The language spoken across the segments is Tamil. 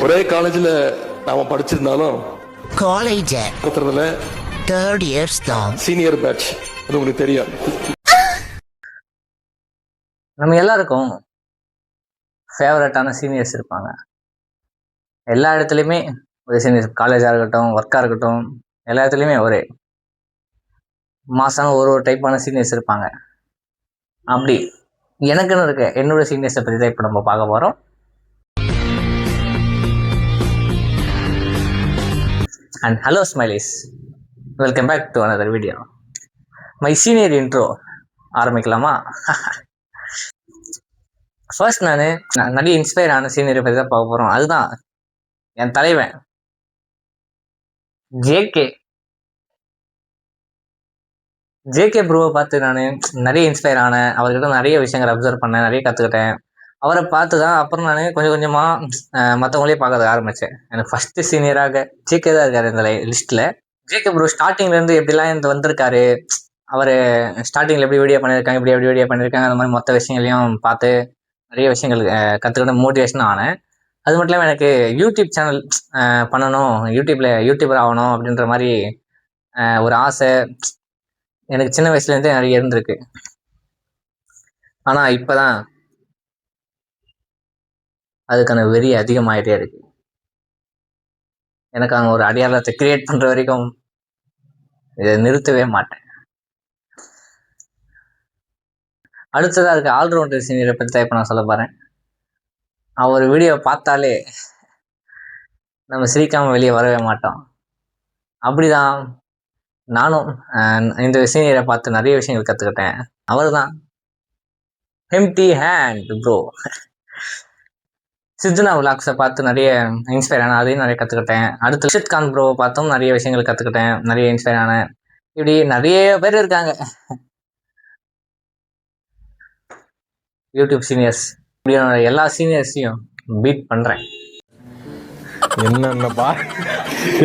ஒரே காலேஜ்ல நாம படிச்சிருந்தாலும் காலேஜ் ஒருத்தர்ல தேர்ட் இயர்ஸ் தான் சீனியர் பேட்ச், அது உங்களுக்கு தெரியும். நம்ம எல்லாருக்கும் ஃபேவரட்டான சீனியர்ஸ் இருப்பாங்க. எல்லா இடத்துலையுமே ஒரு சீனியர்ஸ், காலேஜாக இருக்கட்டும், ஒர்க்காக இருக்கட்டும், எல்லா இடத்துலையுமே ஒரே மாசான ஒரு டைப்பான சீனியர்ஸ் இருப்பாங்க. அப்படி எனக்குன்னு இருக்க என்னோட சீனியர்ஸை பற்றி தான் இப்போ நம்ம பார்க்க போகிறோம். And hello smileys, welcome back to another video. My senior intro ஆரம்பிக்கலாமா? ஃபர்ஸ்ட் நான் நிறைய இன்ஸ்பயர் ஆன சீனியரை பற்றி தான் பார்க்க போகிறோம். அதுதான் என் தலைவன் ஜேகே ப்ரோவை பார்த்து நான் நிறைய இன்ஸ்பயர் ஆனேன். அவர்கிட்ட நிறைய விஷயங்கள் அப்சர்வ் பண்ணேன், நிறைய கற்றுக்கிட்டேன். அவரை பார்த்து தான் அப்புறம் நான் கொஞ்சம் கொஞ்சமாக மற்றவங்களே பார்க்க ஆரம்பித்தேன். எனக்கு ஃபஸ்ட்டு சீனியராக ஜேகே தான் இருக்கார் இந்த லிஸ்ட்டில். ஜேகே ப்ரோ ஸ்டார்டிங்லேருந்து எப்படிலாம் இந்த வந்திருக்காரு, அவர் ஸ்டார்டிங்கில் எப்படி வீடியோ பண்ணியிருக்காங்க, எப்படி வீடியோ பண்ணியிருக்காங்க, அந்த மாதிரி மொத்த விஷயங்களையும் பார்த்து நிறைய விஷயங்கள் கற்றுக்கிட்ட மோட்டிவேஷன் ஆனேன். அது மட்டும் இல்லாமல் எனக்கு யூடியூப் சேனல் பண்ணணும், யூடியூபர் ஆகணும் அப்படின்ற மாதிரி ஒரு ஆசை எனக்கு சின்ன வயசுலேருந்தே நிறைய இருந்திருக்கு. ஆனால் இப்போ தான் அதுக்கான வெறி அதிகமாகிட்டே இருக்கு. எனக்கு அங்கே ஒரு அடையாளத்தை கிரியேட் பண்ணுற வரைக்கும் இதை நிறுத்தவே மாட்டேன். அடுத்ததாக இருக்க ஆல்ரவுண்டர் சீனியரை பற்றி தான் இப்போ நான் சொல்ல போகிறேன். அவர் வீடியோ பார்த்தாலே நம்ம சிரிக்காமல் வெளியே வரவே மாட்டோம். அப்படிதான் நானும் இந்த சீனியரை பார்த்து நிறைய விஷயங்கள் கற்றுக்கிட்டேன். அவர் தான் எம்டி ஹேண்ட் ப்ரோ. சித்துனா விளாக்ஸை பார்த்து நிறைய இன்ஸ்பயர் ஆனேன், அதையும் நிறைய கற்றுக்கிட்டேன். அடுத்து ரிஷித் கான் ப்ரோவை பார்த்தும் நிறைய விஷயங்கள் கற்றுக்கிட்டேன், நிறைய இன்ஸ்பயர் ஆனேன். இப்படி நிறைய பேர் இருக்காங்க யூடியூப் சீனியர்ஸ். இப்படி எல்லா சீனியர்ஸையும் பீட் பண்ணுறேன்.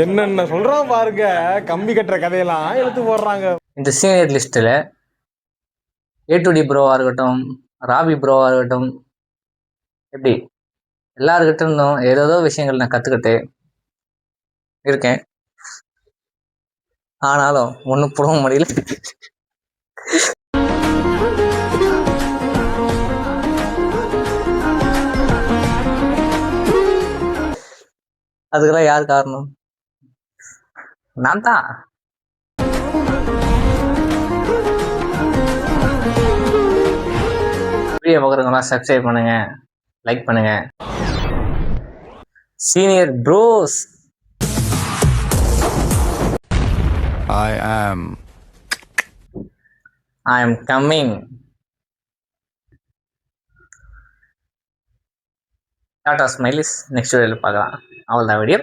என்னென்ன சொல்றோம் பாருங்க, கம்பி கட்டுற கதையெல்லாம் எடுத்து போடுறாங்க. இந்த சீனியர் லிஸ்ட்டில் A2D ப்ரோவாக இருக்கட்டும், ராபி ப்ரோவாக இருக்கட்டும், எப்படி எல்லாருக்கிட்ட இருந்தும் ஏதோ விஷயங்கள் நான் கற்றுக்கிட்டு இருக்கேன். ஆனாலும் ஒன்றும் போட முடியல. அதுக்கெல்லாம் யார் காரணம்? நான் தான். வீடியோ பார்க்குறவங்களாம் சப்ஸ்கிரைப் பண்ணுங்க, லைக் பண்ணுங்க. Senior bros, I am coming. Tata smileys. Next வீடியோவில் பார்க்கலாம். அவ்வளோதான் வீடியோ.